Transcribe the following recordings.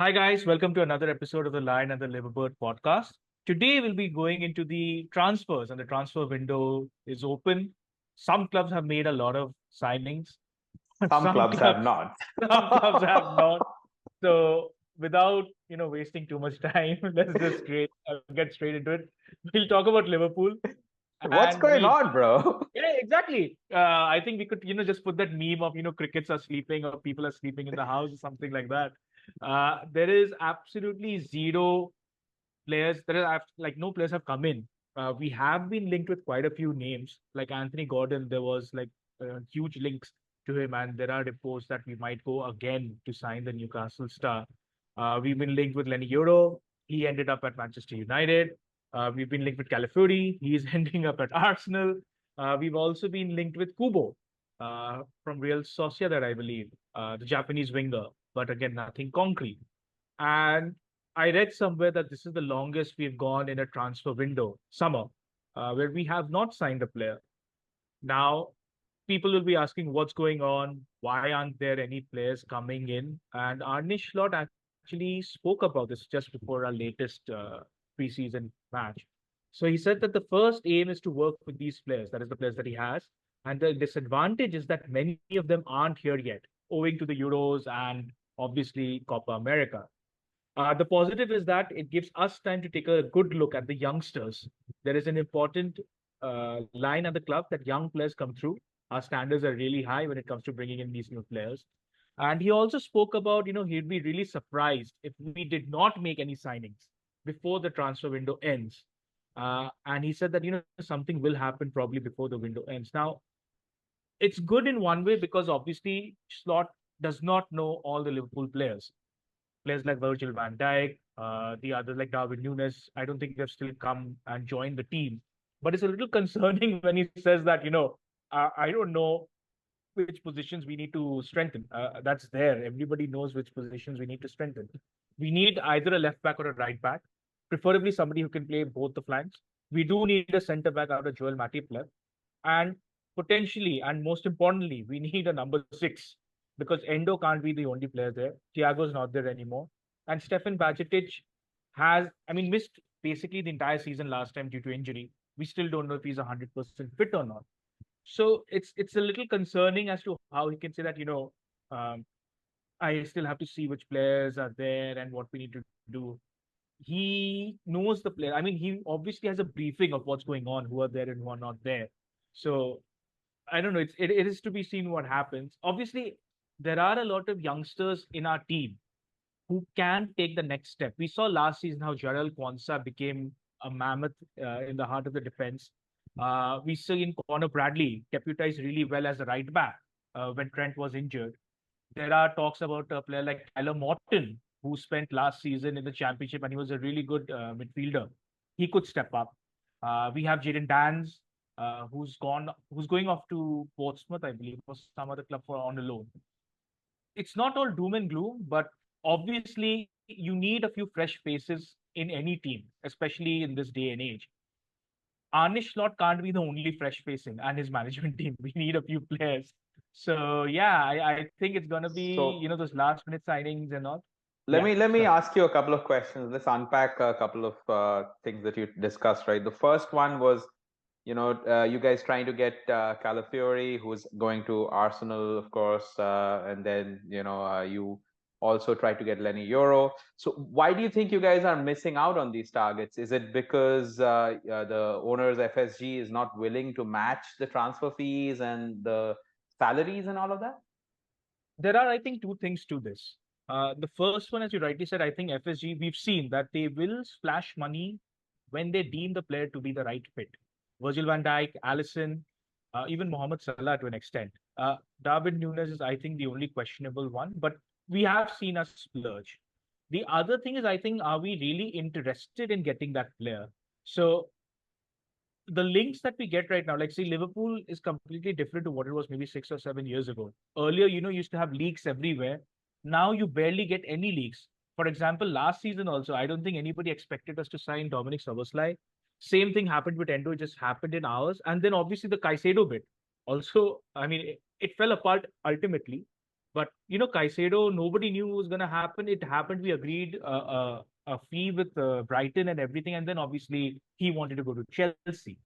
Hi, guys. Welcome to another episode of the Lion and the Liverbird podcast. Today, we'll be going into the transfers, and the transfer window is open. Some clubs have made a lot of signings, Some some clubs have clubs, not. some clubs have not. So, without wasting too much time, let's just get straight into it. We'll talk about Liverpool, What's and going on, bro? yeah, exactly. I think we could, just put that meme of, crickets are sleeping or people are sleeping in the house or something like that. There is absolutely zero players. Like no players have come in. We have been linked with quite a few names, like Anthony Gordon. There was like huge links to him, and there are reports that we might go again to sign the Newcastle star. We've been linked with Lenny Yoro. He ended up at Manchester United. We've been linked with Calafiori. He's ending up at Arsenal. We've also been linked with Kubo from Real Sociedad, I believe, the Japanese winger. But again, nothing concrete. And I read somewhere that this is the longest we've gone in a transfer window, summer, where we have not signed a player. Now, people will be asking what's going on, why aren't there any players coming in? And Arne Slot actually spoke about this just before our latest preseason match. So he said that the first aim is to work with these players, that is the players that he has. And the disadvantage is that many of them aren't here yet, owing to the Euros and obviously Copa America. The positive is that it gives us time to take a good look at the youngsters. There is an important line at the club that young players come through. Our standards are really high when it comes to bringing in these new players. And he also spoke about, he'd be really surprised if we did not make any signings before the transfer window ends. And he said that, something will happen probably before the window ends. Now, it's good in one way because obviously Slot does not know all the Liverpool players like Virgil van Dijk, the others like Darwin Nunes. I don't think they've still come and joined the team. But it's a little concerning when he says that, I don't know which positions we need to strengthen. That's there. Everybody knows which positions we need to strengthen. We need either a left back or a right back, preferably somebody who can play both the flanks. We do need a centre back out of Joel Matip left. And potentially, and most importantly, we need a number six because Endo can't be the only player there. Thiago's not there anymore. And Stefan Bajetic missed basically the entire season last time due to injury. We still don't know if he's 100% fit or not. So it's a little concerning as to how he can say that, um, I still have to see which players are there and what we need to do. He knows the player. I mean, he obviously has a briefing of what's going on, who are there and who are not there. So I don't know. It is to be seen what happens. Obviously, there are a lot of youngsters in our team who can take the next step. We saw last season how Jarrell Kwanzaa became a mammoth in the heart of the defense. We saw in Connor Bradley deputized really well as a right back when Trent was injured. There are talks about a player like Tyler Morton, who spent last season in the championship and he was a really good midfielder. He could step up. We have Jaden Dans, who's going off to Portsmouth, I believe, or some other club for on a loan. It's not all doom and gloom, but obviously you need a few fresh faces in any team, especially in this day and age. Arnish Slot can't be the only fresh face in and his management team. We need a few players. So yeah, I think it's gonna be, So those last minute signings and all. let Yeah, me let me sorry. ask you a couple of questions. Let's unpack a couple of things that you discussed. Right, the first one was, you guys trying to get Calafiori, who's going to Arsenal, of course, and then you also tried to get Lenny Euro. So why do you think you guys are missing out on these targets? Is it because the owners FSG is not willing to match the transfer fees and the salaries and all of that? There are, I think, two things to this. The first one, as you rightly said, I think FSG, we've seen that they will splash money when they deem the player to be the right fit. Virgil van Dijk, Allison, even Mohamed Salah to an extent. Darwin Nunes is, I think, the only questionable one, but we have seen us splurge. The other thing is, I think, are we really interested in getting that player? So the links that we get right now, like see, Liverpool is completely different to what it was maybe 6 or 7 years ago. Earlier, used to have leaks everywhere. Now you barely get any leaks. For example, last season also, I don't think anybody expected us to sign Dominic Szoboszlai. Same thing happened with Endo, it just happened in ours. And then obviously the Caicedo bit. Also, I mean, it fell apart ultimately. But Caicedo, nobody knew what was going to happen. It happened. We agreed a fee with Brighton and everything, and then obviously he wanted to go to Chelsea.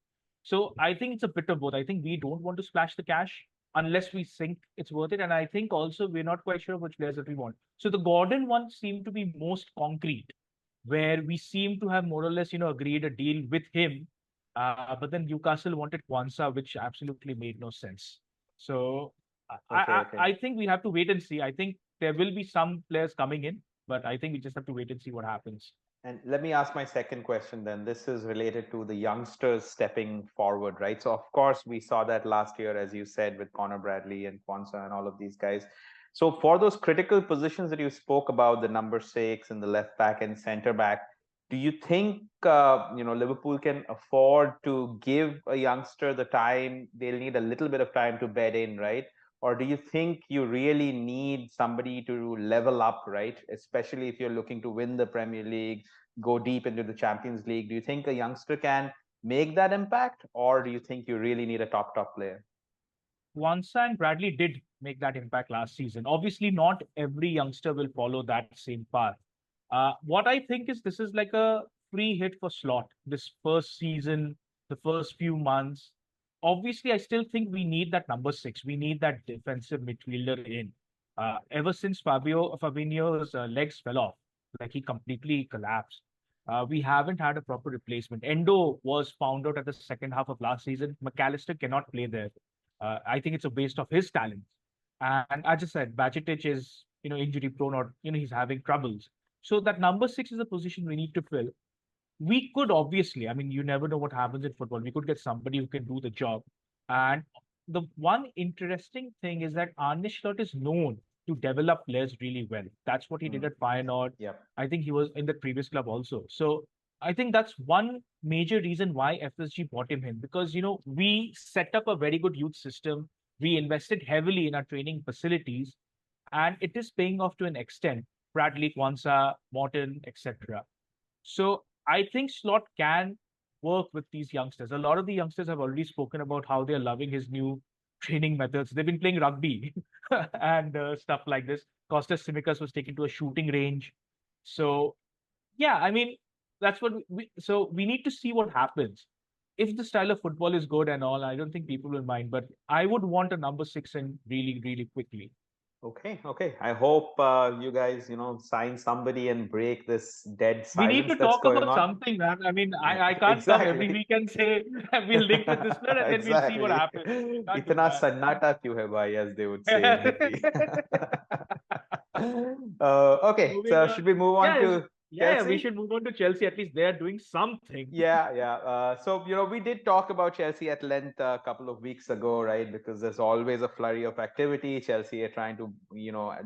So I think it's a bit of both. I think we don't want to splash the cash unless we think it's worth it, and I think also we're not quite sure which players that we want. So the Gordon one seemed to be most concrete, where we seem to have more or less agreed a deal with him. But then Newcastle wanted Kwanzaa, which absolutely made no sense. So Okay, okay. I think we have to wait and see. I think there will be some players coming in, but I think we just have to wait and see what happens. And let me ask my second question then. This is related to the youngsters stepping forward, right? So, of course, we saw that last year, as you said, with Connor Bradley and Kwanzaa and all of these guys. So, for those critical positions that you spoke about, the number six and the left back and center back, do you think Liverpool can afford to give a youngster the time? They'll need a little bit of time to bed in, right? Or do you think you really need somebody to level up, right? Especially if you're looking to win the Premier League, go deep into the Champions League. Do you think a youngster can make that impact, or do you think you really need a top player? Kwanzaa and Bradley did make that impact last season. Obviously, not every youngster will follow that same path. What I think is this is like a free hit for Slot this first season, the first few months. Obviously, I still think we need that number six. We need that defensive midfielder in. Ever since Fabinho's legs fell off, like he completely collapsed, we haven't had a proper replacement. Endo was found out at the second half of last season. McAllister cannot play there. I think it's a waste of his talent. And I just said, Bacetic is, injury prone or, he's having troubles. So that number six is a position we need to fill. We could obviously, I mean, you never know what happens in football. We could get somebody who can do the job. And the one interesting thing is that Arne Slot is known to develop players really well. That's what he did at Feyenoord. Yep. I think he was in the previous club also. So I think that's one major reason why FSG bought him in, because we set up a very good youth system. We invested heavily in our training facilities, and it is paying off to an extent. Bradley, Kwanzaa, Morton, etc. So I think Slot can work with these youngsters. A lot of the youngsters have already spoken about how they're loving his new training methods. They've been playing rugby and stuff like this. Costas Tsimikas was taken to a shooting range. So yeah, I mean, that's what so we need to see what happens. If the style of football is good and all, I don't think people will mind. But I would want a number six in really, really quickly. Okay, okay. I hope you guys, sign somebody and break this dead We need silence to that's talk going about on. something, man. I mean, Yeah, I can't come every exactly. week and say we'll link with this player and then we'll see what Exactly. happens. Can't do Itna that. sannata kyun hai bhai, as they would say in Hindi. Okay, Moving so on. should we move on Yeah, to yeah, we Chelsea? should move on to Chelsea. At least they're doing something. Yeah, yeah. So, we did talk about Chelsea at length a couple of weeks ago, right? Because there's always a flurry of activity. Chelsea are trying to,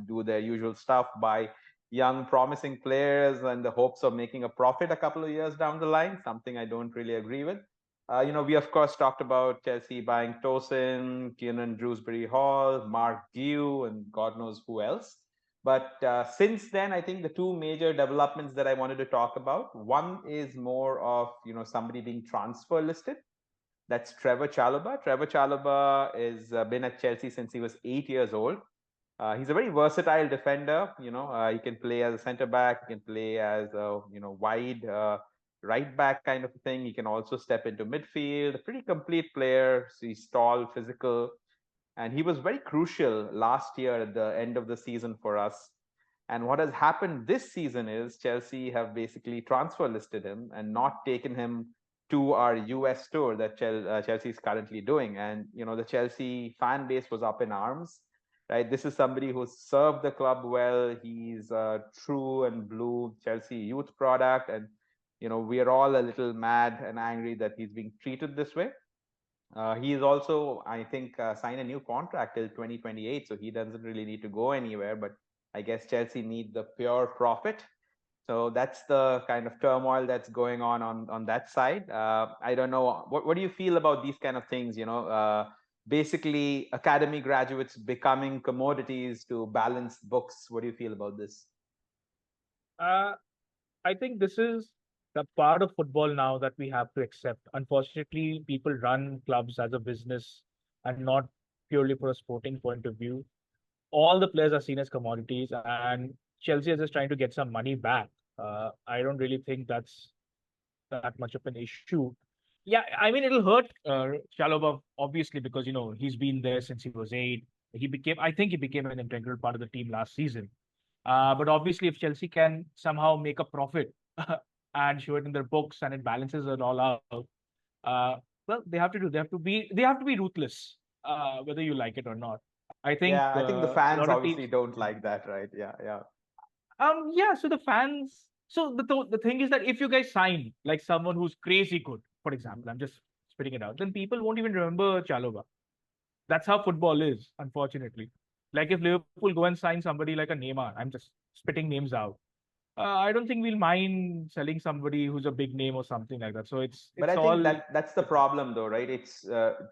do their usual stuff, buy young, promising players in the hopes of making a profit a couple of years down the line, something I don't really agree with. We of course talked about Chelsea buying Tosin, Kiernan Drewsbury Hall, Mark Dew, and God knows who else. But since then, I think the two major developments that I wanted to talk about, one is more of somebody being transfer listed. That's Trevor Chalobah. Trevor Chalobah is been at Chelsea since he was 8 years old. He's a very versatile defender. He can play as a center back. He can play as a wide right back kind of thing. He can also step into midfield. A pretty complete player. So he's tall, physical, and he was very crucial last year at the end of the season for us. And what has happened this season is Chelsea have basically transfer listed him and not taken him to our US tour that Chelsea is currently doing. And the Chelsea fan base was up in arms, right? This is somebody who's served the club well. He's a true and blue Chelsea youth product, and we are all a little mad and angry that he's being treated this way. He is also, I think, signed a new contract till 2028, so he doesn't really need to go anywhere. But I guess Chelsea need the pure profit. So that's the kind of turmoil that's going on that side. I don't know. What do you feel about these kind of things? Basically academy graduates becoming commodities to balance books. What do you feel about this? Uh, I think this is the part of football now that we have to accept. Unfortunately, people run clubs as a business and not purely for a sporting point of view. all the players are seen as commodities, and Chelsea is just trying to get some money back. I don't really think that's that much of an issue. Yeah, I mean it'll hurt Chalobah obviously because he's been there since he was 8. I think he became an integral part of the team last season. But obviously, if Chelsea can somehow make a profit and show it in their books and it balances it all out, uh, well, they have to be ruthless, whether you like it or not. I think Yeah, I think the a fans lot of obviously teams. don't like that, right? Yeah, yeah. Yeah. So the fans. So the thing is that if you guys sign like someone who's crazy good, for example, I'm just spitting it out, then people won't even remember Chalobah. That's how football is, unfortunately. Like if Liverpool go and sign somebody like a Neymar, I'm just spitting names out. I don't think we'll mind selling somebody who's a big name or something like that. So it's But it's I think all that's the problem, though, right? It's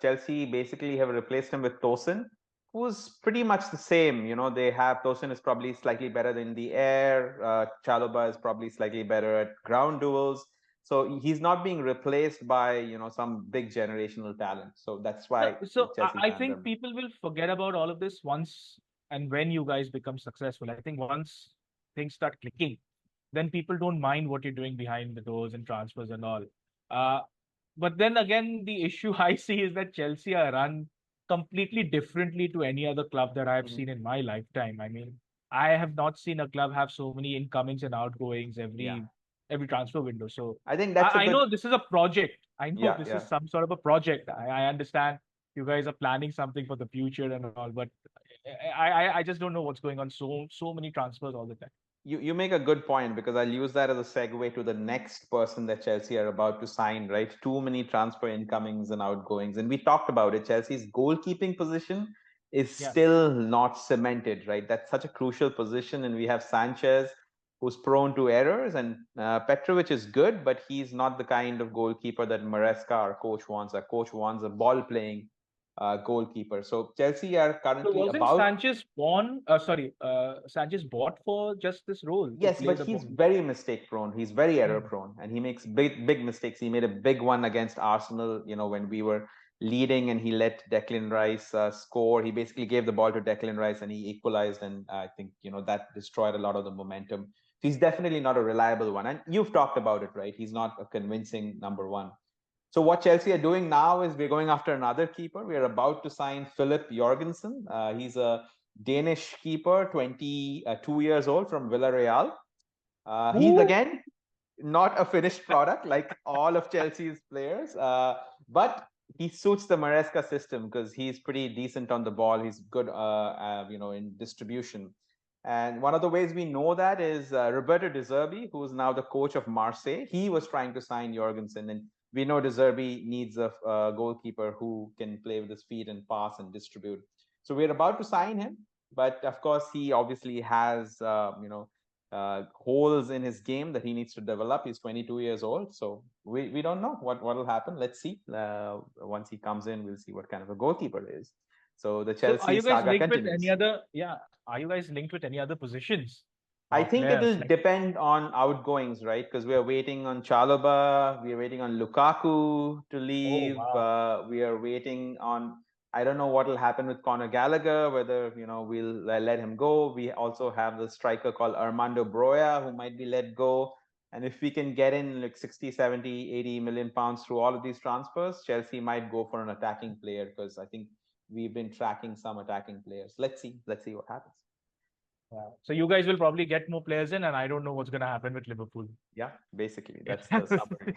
Chelsea basically have replaced him with Tosin, who's pretty much the same. They have Tosin is probably slightly better in the air. Chalobah is probably slightly better at ground duels. So he's not being replaced by some big generational talent. So that's no. why So Chelsea I fans think are. people will forget about all of this once and when you guys become successful. I think once things start clicking, then people don't mind what you're doing behind the doors and transfers and all. Uh, but then again, the issue I see is that Chelsea are run completely differently to any other club that I've Mhm. seen in my lifetime. I mean, I have not seen a club have so many incomings and outgoings Yeah, every transfer window. So I think that's a I good. know this is a project. I know Yeah, this yeah. is some sort of a project. I understand you guys are planning something for the future and all, but I just don't know what's going on. So many transfers all the time. You make a good point because I'll use that as a segue to the next person that Chelsea are about to sign, right? Too many transfer incomings and outgoings. And we talked about it. Chelsea's goalkeeping position is Yeah. still not cemented, right? That's such a crucial position. And we have Sanchez, who's prone to errors, and Petrovic is good, but he's not the kind of goalkeeper that Maresca, our coach, wants. Our coach wants a ball playing goalkeeper. So Chelsea are So currently wasn't about. Sanchez born? Sanchez bought for just this role to Yes, play but the he's ball. very mistake prone. He's very error Hmm. prone, and he makes big mistakes. He made a big one against Arsenal. When we were leading, and he let Declan Rice score. He basically gave the ball to Declan Rice, and he equalized. And I think that destroyed a lot of the momentum. So he's definitely not a reliable one. And you've talked about it, right? He's not a convincing number one. So what Chelsea are doing now is we're going after another keeper. We are about to sign Philip Jorgensen. He's a Danish keeper, 22 years old from Villarreal. He's Who? again not a finished product like all of Chelsea's players, but he suits the Maresca system because he's pretty decent on the ball. He's good, in distribution. And one of the ways we know that is Roberto De Zerbi, who is now the coach of Marseille. He was trying to sign Jorgensen, and we know De Zerbi needs a goalkeeper who can play with his feet and pass and distribute. So we're about to sign him, but of course he obviously has holes in his game that he needs to develop. He's 22 years old, so we don't know what will happen. Let's see. Once he comes in, we'll see what kind of a goalkeeper is. So the So are Chelsea you guys saga linked with any continues. other? Yeah. Are you guys linked with any other positions I or think players? it'll Like, depend on outgoings, right? Because we are waiting on Chalobah, we are waiting on Lukaku to oh leave. wow. We are waiting on. I don't know what will happen with Conor Gallagher, whether we'll let him go. We also have the striker called Armando Broja, who might be let go. And if we can get in like 60, 70, 80 million pounds through all of these transfers, Chelsea might go for an attacking player because I think we've been tracking some attacking players. Let's see. Let's see what happens. Wow. So you guys will probably get more players in, and I don't know what's going to happen with Liverpool. Yeah, basically, that's the summary.